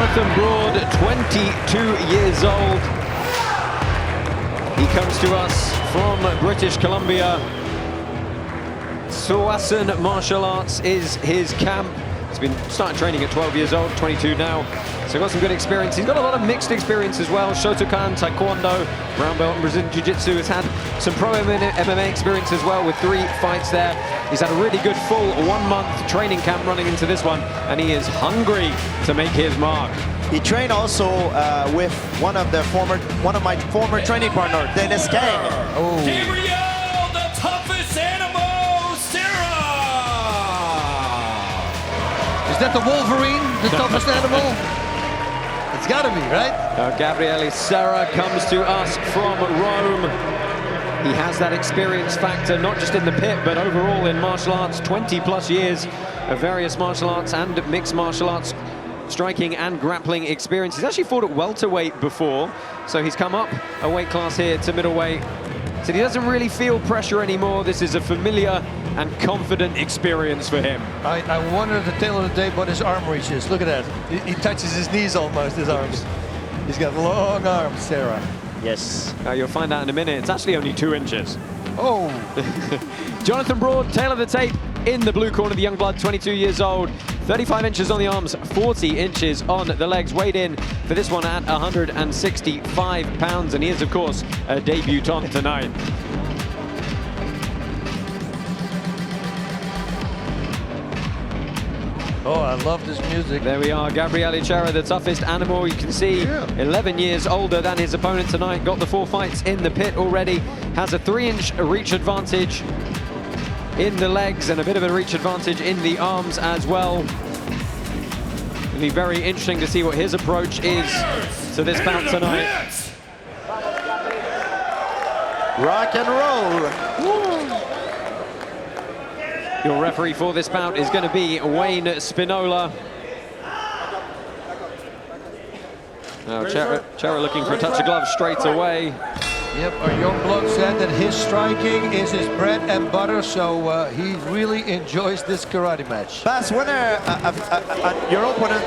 Jonathan Broad, 22 years old. He comes to us from British Columbia. Swasan Martial Arts is his camp. He's been started training at 12 years old, 22 now. So got some good experience. He's got a lot of mixed experience as well. Shotokan, Taekwondo, brown belt in Brazilian Jiu-Jitsu. Has had some pro MMA experience as well with 3 fights there. He's had a really good full 1-month training camp running into this one, and he is hungry to make his mark. He trained also with one of my former training partner, Dennis Kang. Oh. Gabriele, the toughest animal, Cera. Is that the Wolverine, the toughest animal? It's got to be, right? Gabriele Cera comes to us from Rome. He has that experience factor, not just in the pit, but overall in martial arts. 20+ years of various martial arts and mixed martial arts striking and grappling experience. He's actually fought at welterweight before, so he's come up a weight class here to middleweight. So he doesn't really feel pressure anymore. This is a familiar and confident experience for him. I wonder at the tail of the day what his arm reach is. Look at that. He touches his knees almost, his arms. He's got long arms, Cera. Yes. You'll find out in a minute. It's actually only 2 inches. Oh. Jonathan Broad, tail of the tape in the blue corner, the young blood, 22 years old. 35 inches on the arms, 40 inches on the legs. Weighed in for this one at 165 pounds. And he is, of course, a debutant tonight. Oh, I love this music. There we are, Gabriele Cera, the toughest animal. You can see 11 years older than his opponent tonight. Got the 4 fights in the pit already. Has a 3-inch reach advantage in the legs and a bit of a reach advantage in the arms as well. It'll be very interesting to see what his approach is to this bout tonight. Rock and roll. Woo. Your referee for this bout is going to be Wayne Spinola. Now Cera looking for a touch of glove straight away. Yep, our young blood said that his striking is his bread and butter, so he really enjoys this karate match. Bas, when your opponent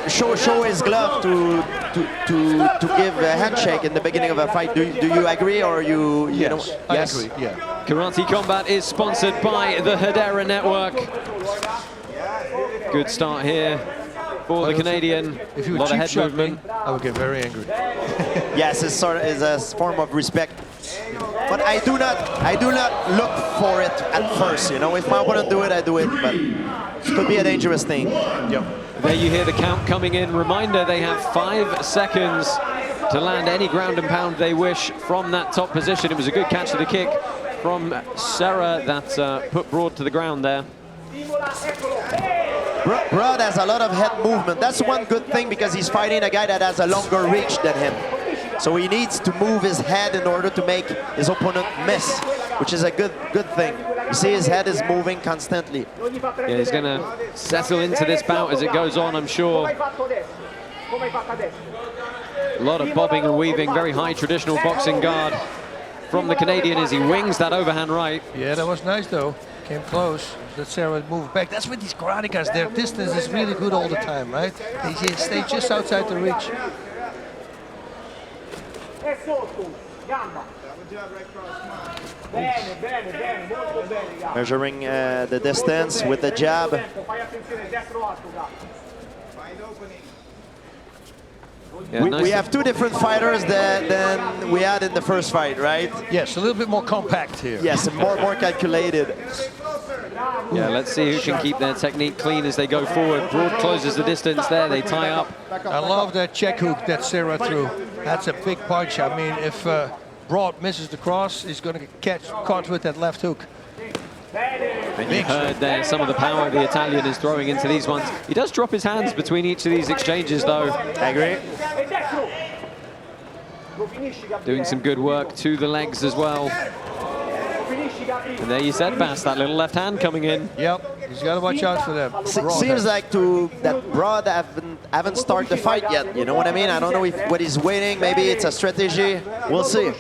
show his glove to give a handshake in the beginning of a fight, do you agree, or you yes, know? Yes, I agree, yeah. Karate Combat is sponsored by the Hedera Network. Good start here for the Canadian. If you a lot of head movement. Me, I would get very angry. Yes, it's sort of is a form of respect. But I do not look for it at first. You know, if my opponent do it, I do it. But it could be a dangerous thing. Yep. There you hear the count coming in. Reminder: they have 5 seconds to land any ground and pound they wish from that top position. It was a good catch of the kick from Cera that put Broad to the ground there. Broad has a lot of head movement. That's one good thing because he's fighting a guy that has a longer reach than him. So he needs to move his head in order to make his opponent miss, which is a good thing. You see his head is moving constantly. Yeah, he's going to settle into this bout as it goes on, I'm sure. A lot of bobbing and weaving, very high traditional boxing guard from the Canadian as he wings that overhand right. Yeah, that was nice though. Came close. Let Cera move back. That's with these karate guys. Their distance is really good all the time, right? They stay just outside the reach. Measuring the distance with the jab. Yeah, we have 2 different fighters than we had in the first fight, right? Yes, a little bit more compact here. Yes, more calculated. Yeah, let's see who can keep their technique clean as they go forward. Broad closes the distance there, they tie up. I love that check hook that Cera threw. That's a big punch. I mean, if Broad misses the cross, he's going to get caught with that left hook. And you heard there some of the power the Italian is throwing into these ones. He does drop his hands between each of these exchanges, though. I agree. Doing some good work to the legs as well. And there you said, Bas, that little left hand coming in. Yep, he's got to watch out for them. Seems like that Broad haven't started the fight yet. You know what I mean? I don't know what he's waiting. Maybe it's a strategy. We'll see.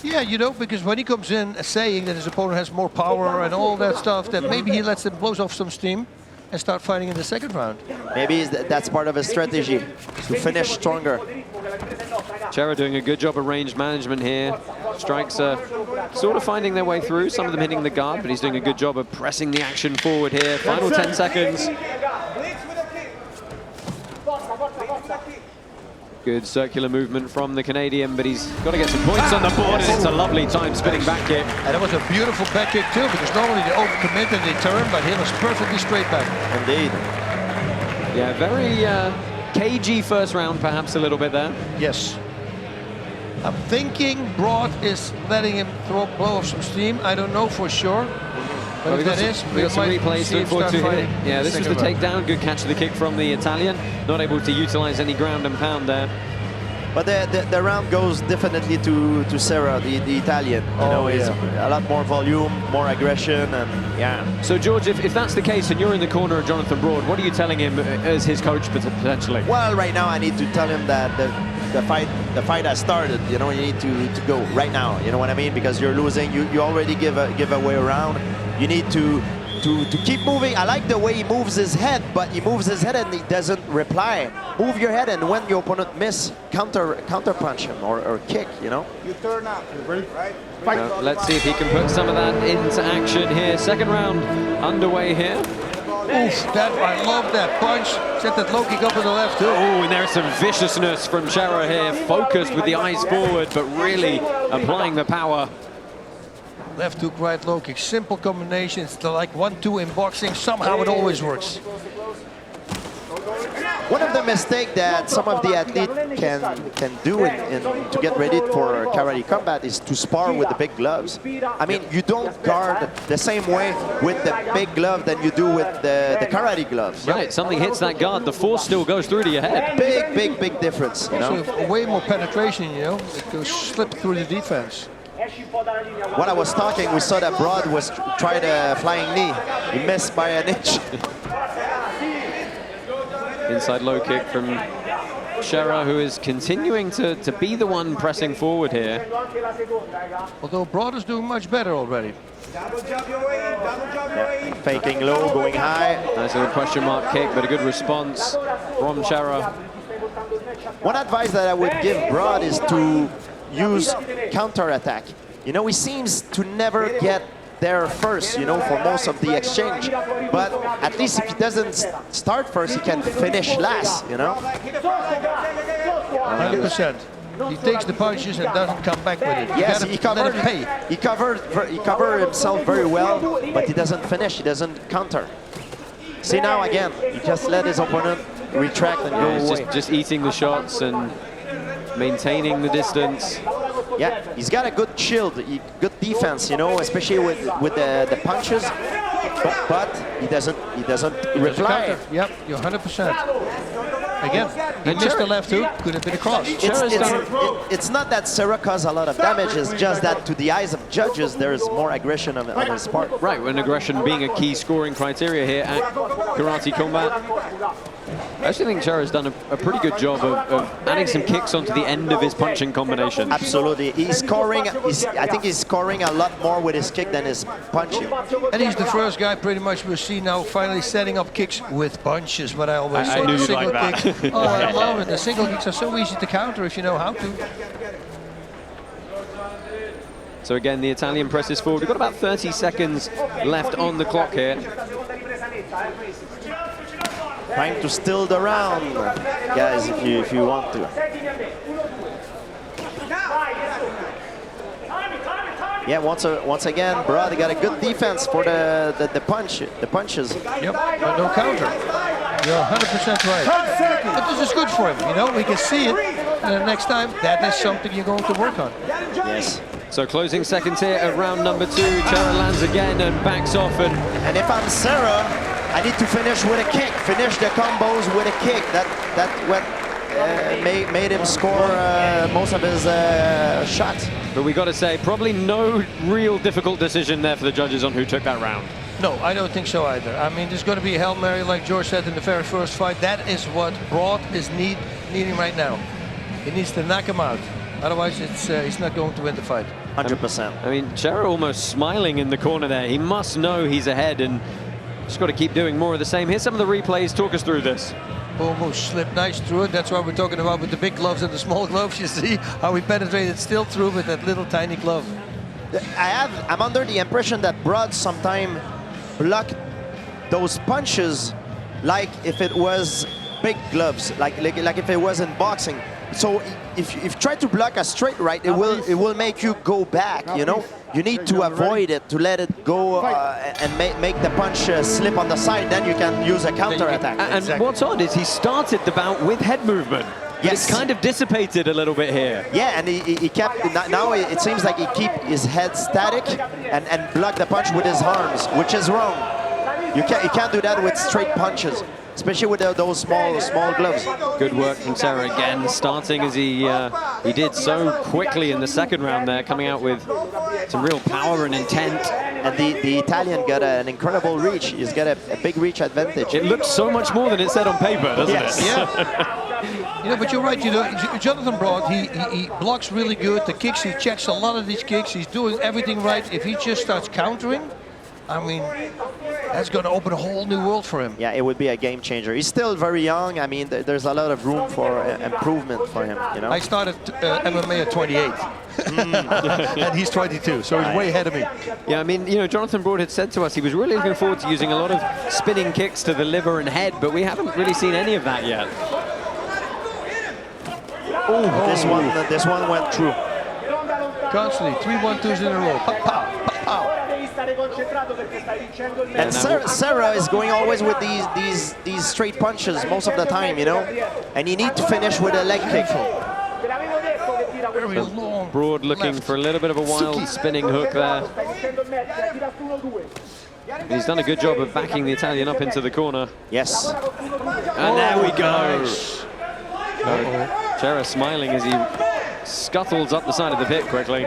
Yeah, you know, because when he comes in saying that his opponent has more power and all that stuff, that maybe he lets them blows off some steam. and start fighting in the second round. Maybe that's part of his strategy, to finish stronger. Cera doing a good job of range management here. Strikes are sort of finding their way through, some of them hitting the guard, but he's doing a good job of pressing the action forward here. Final 10 seconds. Good circular movement from the Canadian, but he's got to get some points on the board, and it's a lovely time spinning back kick. And it was a beautiful back kick too, because normally they overcommit and they turn, but he was perfectly straight back. Indeed. Yeah, very cagey first round, perhaps a little bit there. Yes. I'm thinking Broad is letting him blow off some steam. I don't know for sure. But if that is, we got some replays to look forward to here. Yeah, this was the round. takedown. Good catch of the kick from the Italian. Not able to utilize any ground and pound there. But the round goes definitely to Cera, the Italian. You know, he's a lot more volume, more aggression, and yeah. So George, if that's the case and you're in the corner of Jonathan Broad, what are you telling him as his coach potentially? Well, right now I need to tell him that the fight has started. You know, you need to go right now. You know what I mean? Because you're losing. You already give away a round. You need to keep moving. I like the way he moves his head, but he moves his head and he doesn't reply. Move your head, and when your opponent miss, counter punch him or kick, you know? You turn up, right? Well, let's see if he can put some of that into action here. Second round underway here. Oof, I love that punch. Set that low kick up on the left too. Oh, and there's some viciousness from Cera here. Focused with the eyes forward, but really applying the power. Left hook, right low kick. Simple combination. It's like 1-2 in boxing. Somehow it always works. One of the mistakes that some of the athletes can do to get ready for karate combat is to spar with the big gloves. I mean, you don't guard the same way with the big glove than you do with the karate gloves. Right, something hits that guard, the force still goes through to your head. Big difference, you know? So way more penetration, you know? It goes slip through the defense. When I was talking, we saw that Broad was tried a flying knee. He missed by an inch. Inside low kick from Cera, who is continuing to be the one pressing forward here. Although Broad is doing much better already. Yeah, faking low, going high. Nice little question mark kick, but a good response from Cera. One advice that I would give Broad is to use counter-attack. You know, he seems to never get there first, you know, for most of the exchange. But at least if he doesn't start first, he can finish last, you know? 100%. He takes the punches and doesn't come back with it. Yes, he covered himself very well, but he doesn't finish, he doesn't counter. See now again, he just let his opponent retract and go away. Just eating the shots and maintaining the distance. Yeah, he's got a good shield, good defense, you know, especially with the punches. But he doesn't reply. Yep, you're 100%. Again, he missed the left hook, could have been a cross. It's not that Cera caused a lot of damage, it's just that to the eyes of judges, there is more aggression on his part. Right, when aggression being a key scoring criteria here at Karate Combat. I actually think Cera has done a pretty good job of adding some kicks onto the end of his punching combination. Absolutely. He's scoring, I think he's scoring a lot more with his kick than his punching. And he's the first guy pretty much we'll see now finally setting up kicks with punches, what I always say. I knew you'd like that. Oh, I love it. The single kicks are so easy to counter if you know how to. So again, the Italian presses forward. We've got about 30 seconds left on the clock here. Trying to steal the round, guys, if you want to. Yeah, once again, Broad got a good defense for the punches. Yep, but no counter. You're 100% right. But this is good for him, you know, we can see it. And next time, that is something you're going to work on. Yes. So closing seconds here at round number 2. Cera lands again and backs off. And if I'm Cera, I need to finish with a kick. Finish the combos with a kick. That's what made him score most of his shots. But we got to say, probably no real difficult decision there for the judges on who took that round. No, I don't think so either. I mean, there's going to be a Hail Mary, like George said in the very first fight. That is what Broad is needing right now. He needs to knock him out. Otherwise, he's not going to win the fight. 100%. I mean, Cera almost smiling in the corner there. He must know he's ahead, and Just got to keep doing more of the same. Here's some of the replays. Talk us through this. Almost slipped nice through it. That's what we're talking about with the big gloves and the small gloves. You see how he penetrated still through with that little tiny glove. I'm under the impression that Broad sometimes block those punches like if it was big gloves, like if it was in boxing. So if you try to block a straight right, it will make you go back, you know? You need to avoid it, to let it go and make the punch slip on the side, then you can use a counter attack. And what's odd is he started the bout with head movement. Yes. It's kind of dissipated a little bit here. Yeah, and he kept, now it seems like he keep his head static and block the punch with his arms, which is wrong. You can't do that with straight punches, especially with those small gloves. Good work from Cera again, starting as he did so quickly in the second round there, coming out with some real power and intent. And the Italian got an incredible reach. He's got a big reach advantage. It looks so much more than it said on paper, doesn't Yes. it? Yeah. You know, but you're right. You know, Jonathan Broad, he blocks really good. The kicks, he checks a lot of these kicks. He's doing everything right. If he just starts countering, I mean, that's going to open a whole new world for him. Yeah, it would be a game changer. He's still very young. I mean, there's a lot of room for improvement for him, you know? I started MMA at 28, and he's 22, so he's way ahead of me. Yeah, I mean, you know, Jonathan Broad had said to us he was really looking forward to using a lot of spinning kicks to the liver and head, but we haven't really seen any of that yet. Oh, this one went through. Constantly, 3 1-2s in a row. Pow, pow, pow. And Cera is going always with these straight punches most of the time, you know? And you need to finish with a leg kick. Very long. Broad looking for a little bit of a wild spinning hook there. He's done a good job of backing the Italian up into the corner. Yes. And there we go. Cera smiling as he scuttles up the side of the pit quickly.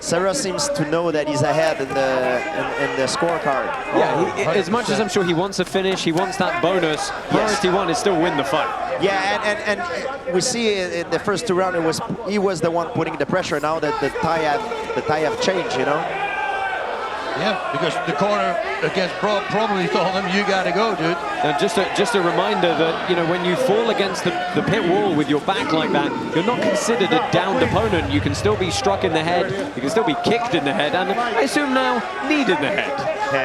Cera seems to know that he's ahead in the scorecard. Yeah, as much as I'm sure he wants a finish, he wants that bonus, priority one is still win the fight. Yeah, and we see in the first 2 rounds he was the one putting the pressure. Now that the tie have changed, you know. Yeah, because the corner against Broad probably told him, you got to go, dude. And just a reminder that, you know, when you fall against the pit wall with your back like that, you're not considered a downed opponent. You can still be struck in the head, you can still be kicked in the head, and I assume now, kneed in the head.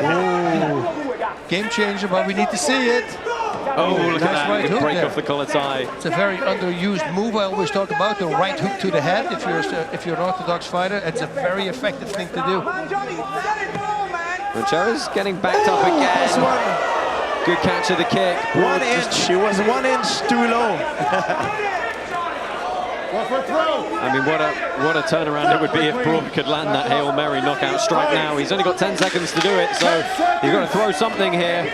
Oh. Game changer, but we need to see it. Oh, look at that, right good hook break there. off the collar tie. It's a very underused move. I always talk about the right hook to the head. If you're an orthodox fighter, it's a very effective thing to do. Cera's getting backed up again. Good catch of the kick. 1 inch. He was 1 inch too low. I mean, what a turnaround it would be if Broad could land that Hail Mary knockout strike now. He's only got 10 seconds to do it, so he's got to throw something here.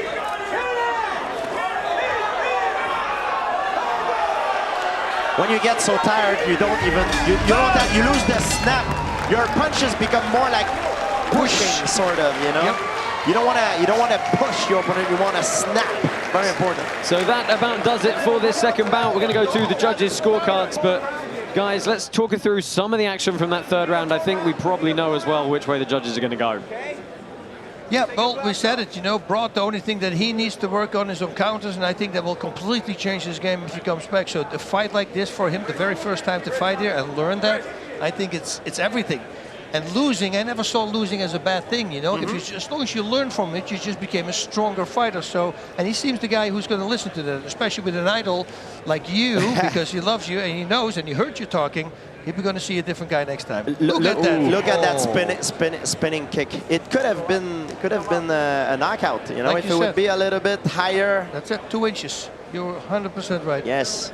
When you get so tired, you don't even you lose the snap. Your punches become more like pushing, sort of, you know. Yep. You don't want to push your opponent. You want to snap. Very important. So that about does it for this second bout. We're going to go through the judges' scorecards, but guys, let's talk through some of the action from that third round. I think we probably know as well which way the judges are going to go. Yeah, well, we said it, you know, Broad, the only thing that he needs to work on is on counters, and I think that will completely change his game if he comes back. So a fight like this for him, the very first time to fight here and learn that, I think it's everything. And losing, I never saw losing as a bad thing, you know. If you, as long as you learn from it, you just became a stronger fighter. So, and he seems the guy who's going to listen to that, especially with an idol like you, because he loves you and he knows and he heard you talking. He'll be going to see a different guy next time. Look at that! Look at that spinning kick. It could have been a knockout, you know, Like if you it said. would be a little bit higher. That's it, 2 inches. You're 100% right. Yes.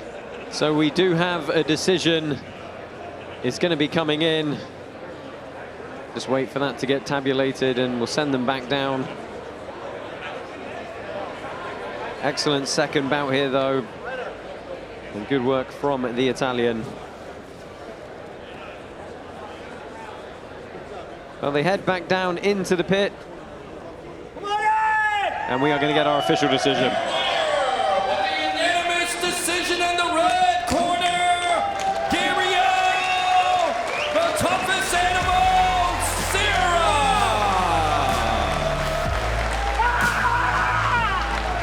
So we do have a decision. It's going to be coming in. Just wait for that to get tabulated and we'll send them back down. Excellent second bout here though. And good work from the Italian. Well, they head back down into the pit. And we are going to get our official decision. Unanimous decision in the red corner. Gabriele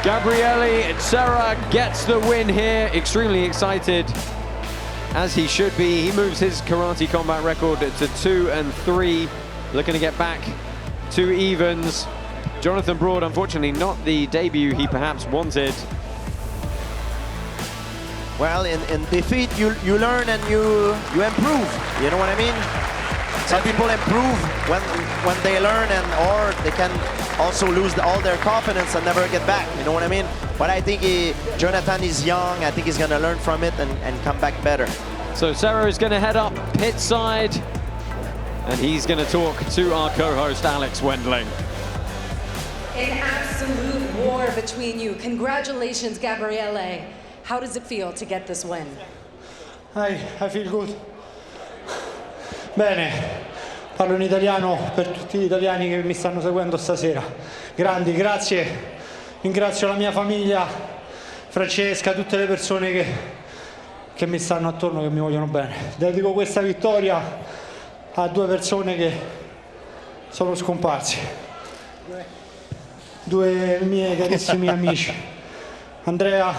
Gabriele Cera gets the win here. Extremely excited, as he should be. He moves his karate combat record to 2-3, looking to get back to evens. Jonathan Broad, unfortunately, not the debut he perhaps wanted. Well, in defeat, you learn and you improve. You know what I mean? Some people improve when they learn, or they can also lose all their confidence and never get back. You know what I mean? But I think Jonathan is young. I think he's going to learn from it and come back better. So Cera is going to head up pit side, and he's going to talk to our co-host Alex Wendling. An absolute war between you. Congratulations, Gabriele. How does it feel to get this win? I feel good. Bene, parlo in italiano per tutti gli italiani che mi stanno seguendo stasera. Grandi, grazie. Ringrazio la mia famiglia, Francesca, tutte le persone che mi stanno attorno, che mi vogliono bene. Dedico questa vittoria a due persone che sono scomparsi. Due miei carissimi amici. Andrea,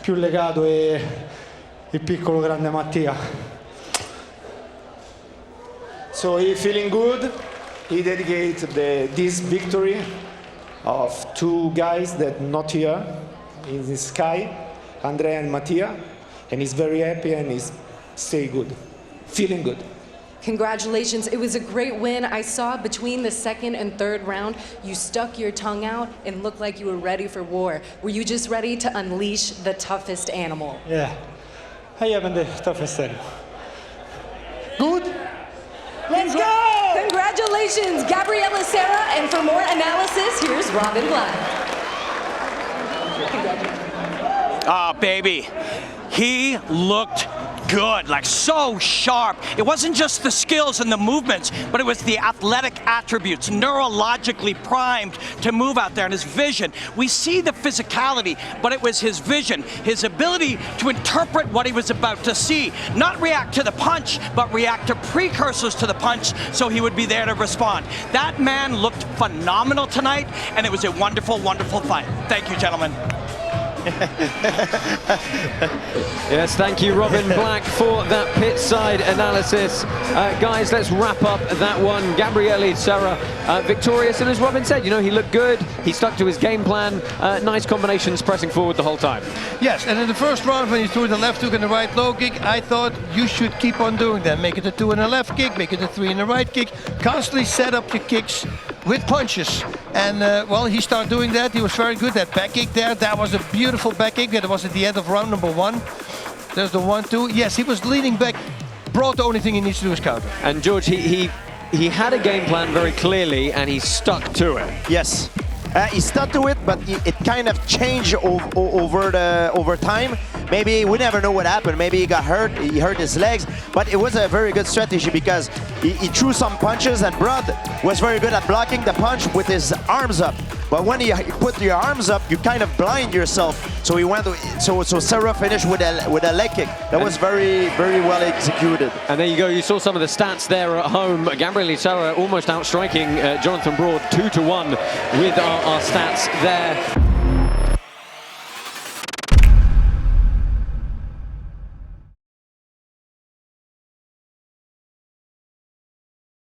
più legato, e il piccolo grande Mattia. So he feeling good. He dedicated this victory of two guys that not here in the sky, Andrea and Mattia, and he's very happy and he's stay good, feeling good. Congratulations, it was a great win. I saw between the second and third round, you stuck your tongue out and looked like you were ready for war. Were you just ready to unleash the toughest animal? Yeah, I am the toughest animal. Good? Let's go! Congratulations, Gabriele Cera, and for more analysis, here's Robin Black. Ah, baby. He looked good, like so sharp. It wasn't just the skills and the movements, but it was the athletic attributes, neurologically primed to move out there, and his vision. We see the physicality, but it was his vision, his ability to interpret what he was about to see, not react to the punch, but react to precursors to the punch so he would be there to respond. That man looked phenomenal tonight, and it was a wonderful, wonderful fight. Thank you, gentlemen. Yes, thank you, Robin Black, for that pit side analysis. Guys, let's wrap up that one. Gabriele Cera victorious, and as Robin said, you know, he looked good. He stuck to his game plan. Nice combinations, pressing forward the whole time. Yes, and in the first round when he threw the left hook and the right low kick, I thought you should keep on doing that. Make it a 2 and a left kick, make it a 3 and a right kick. Constantly set up your kicks with punches. And well, he started doing that. He was very good. That back kick there, that was a beautiful back kick. That was at the end of round number 1. There's the 1-2. Yes, he was leaning back. Broad, the only thing he needs to do is counter. And George, he had a game plan very clearly, and he stuck to it. Yes. He stuck to it, but it kind of changed over time. Maybe we never know what happened. Maybe he got hurt, he hurt his legs, but it was a very good strategy because he threw some punches, and Broad was very good at blocking the punch with his arms up. But when you put your arms up, you kind of blind yourself. So he went. So Cera finished with a leg kick. That was very, very well executed. And there you go. You saw some of the stats there at home. Gabriele Cera almost outstriking Jonathan Broad 2-1 with our stats there.